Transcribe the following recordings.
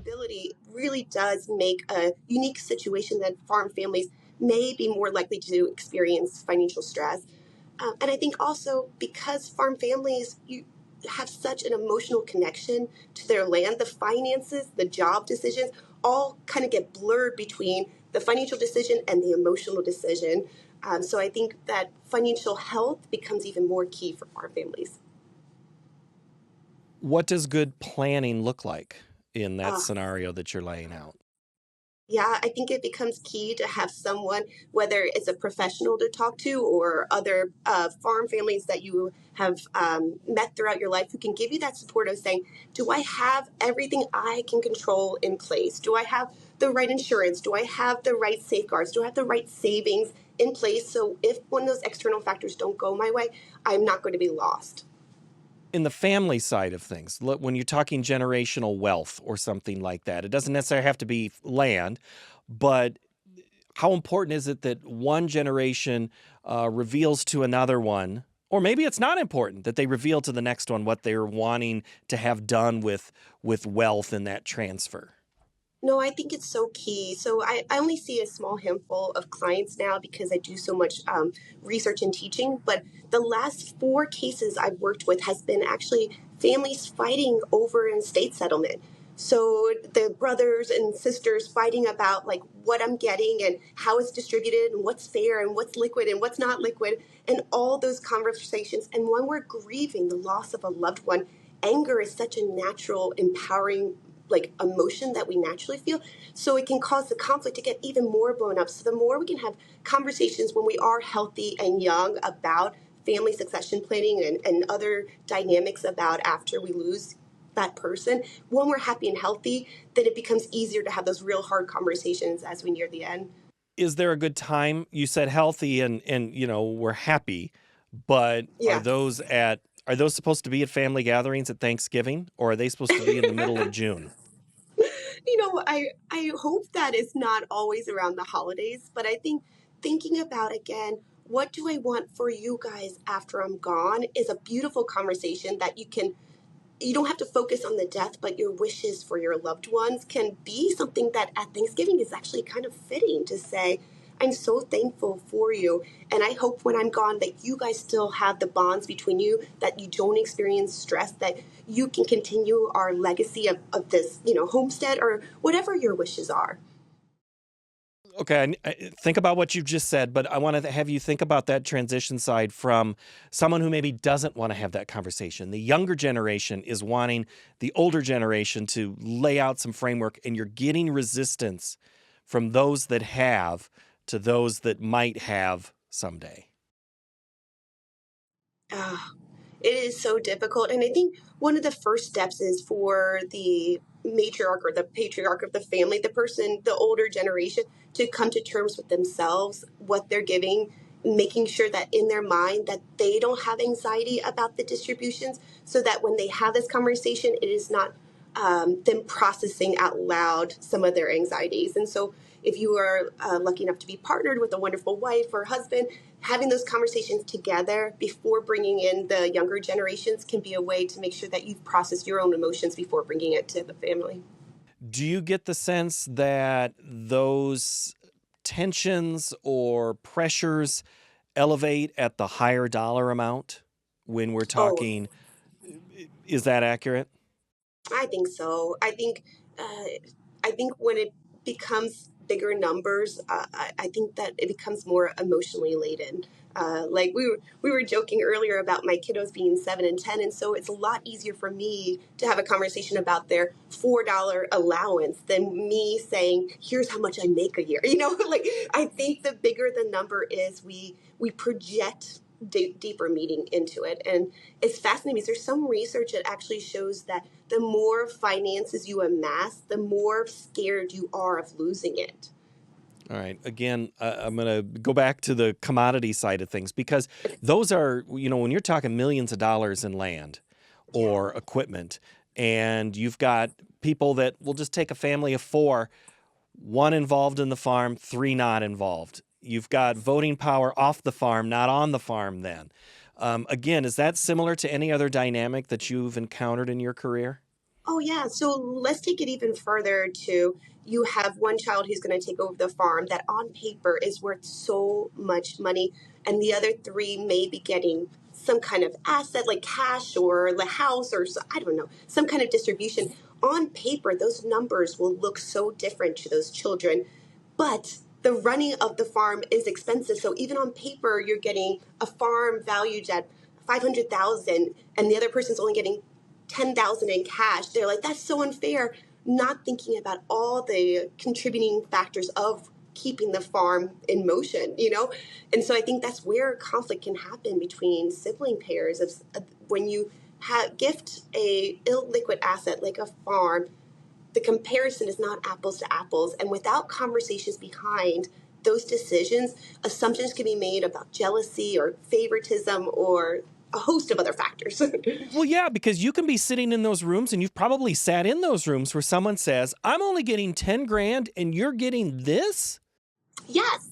ability really does make a unique situation that farm families may be more likely to experience financial stress. And I think also because farm families, you have such an emotional connection to their land, the finances, the job decisions, all kind of get blurred between the financial decision and the emotional decision. So I think that financial health becomes even more key for farm families. What does good planning look like in that Uh, scenario that you're laying out? Yeah, I think it becomes key to have someone, whether it's a professional to talk to or other farm families that you have met throughout your life, who can give you that support of saying, do I have everything I can control in place? Do I have the right insurance? Do I have the right safeguards? Do I have the right savings in place? So if one of those external factors don't go my way, I'm not going to be lost. In the family side of things, when you're talking generational wealth or something like that, it doesn't necessarily have to be land, but how important is it that one generation reveals to another one, or maybe it's not important that they reveal to the next one what they're wanting to have done with wealth in that transfer? No, I think it's so key. So I only see a small handful of clients now because I do so much research and teaching. But the last four cases I've worked with has been actually families fighting over an estate settlement. So the brothers and sisters fighting about like what I'm getting and how it's distributed and what's fair and what's liquid and what's not liquid and all those conversations. And when we're grieving the loss of a loved one, anger is such a natural, empowering like emotion that we naturally feel. So it can cause the conflict to get even more blown up. So the more we can have conversations when we are healthy and young about family succession planning and other dynamics about after we lose that person, when we're happy and healthy, then it becomes easier to have those real hard conversations as we near the end. Is there a good time? You said healthy and we're happy, but Yeah. are those supposed to be at family gatherings at Thanksgiving, or are they supposed to be in the middle of June? I hope that it's not always around the holidays, but I think thinking about again, what do I want for you guys after I'm gone is a beautiful conversation that you don't have to focus on the death, but your wishes for your loved ones can be something that at Thanksgiving is actually kind of fitting to say, I'm so thankful for you. And I hope when I'm gone that you guys still have the bonds between you, that you don't experience stress, that you can continue our legacy of this, homestead or whatever your wishes are. Okay, think about what you just said, but I want to have you think about that transition side from someone who maybe doesn't want to have that conversation. The younger generation is wanting the older generation to lay out some framework, and you're getting resistance from those that have to those that might have someday. Ah, it is so difficult. And I think one of the first steps is for the matriarch or the patriarch of the family, the person, the older generation, to come to terms with themselves, what they're giving, making sure that in their mind that they don't have anxiety about the distributions, so that when they have this conversation, it is not them processing out loud some of their anxieties. And so if you are lucky enough to be partnered with a wonderful wife or husband, having those conversations together before bringing in the younger generations can be a way to make sure that you've processed your own emotions before bringing it to the family. Do you get the sense that those tensions or pressures elevate at the higher dollar amount when we're Oh, talking? Is that accurate? I think so. Uh, I think when it becomes bigger numbers, I think that it becomes more emotionally laden. Like we were joking earlier about my kiddos being 7 and 10, and so it's a lot easier for me to have a conversation about their $4 allowance than me saying, "Here's how much I make a year." Like I think the bigger the number is, we project deeper meaning into it, and it's fascinating because there's some research that actually shows that the more finances you amass, the more scared you are of losing it. All right. Again, I'm going to go back to the commodity side of things because those are, when you're talking millions of dollars in land Yeah. or equipment, and you've got people that will just take a family of four, one involved in the farm, three not involved. You've got voting power off the farm, not on the farm then. Again, is that similar to any other dynamic that you've encountered in your career? Oh, yeah. So let's take it even further to you have one child who's going to take over the farm that on paper is worth so much money, and the other three may be getting some kind of asset like cash or the house or I don't know, some kind of distribution. On paper, those numbers will look so different to those children, but the running of the farm is expensive. So even on paper, you're getting a farm valued at 500,000 and the other person's only getting 10,000 in cash. They're like, that's so unfair, not thinking about all the contributing factors of keeping the farm in motion, you know? And so I think that's where conflict can happen between sibling pairs of when you gift a illiquid asset like a farm, the comparison is not apples to apples. And without conversations behind those decisions, assumptions can be made about jealousy or favoritism or a host of other factors. Well, yeah, because you can be sitting in those rooms, and you've probably sat in those rooms where someone says, I'm only getting 10 grand and you're getting this? Yes.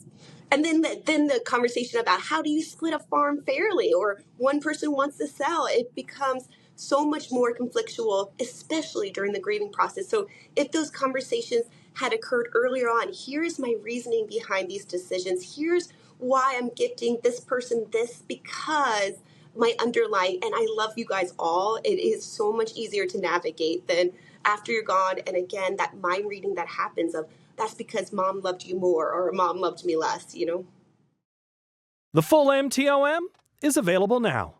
And then the conversation about how do you split a farm fairly, or one person wants to sell, it becomes so much more conflictual, especially during the grieving process. So if those conversations had occurred earlier on, here's my reasoning behind these decisions. Here's why I'm gifting this person this, because my underlying, and I love you guys all. It is so much easier to navigate than after you're gone. And again, that mind reading that happens of that's because mom loved you more or mom loved me less, you know? The full MTOM is available now.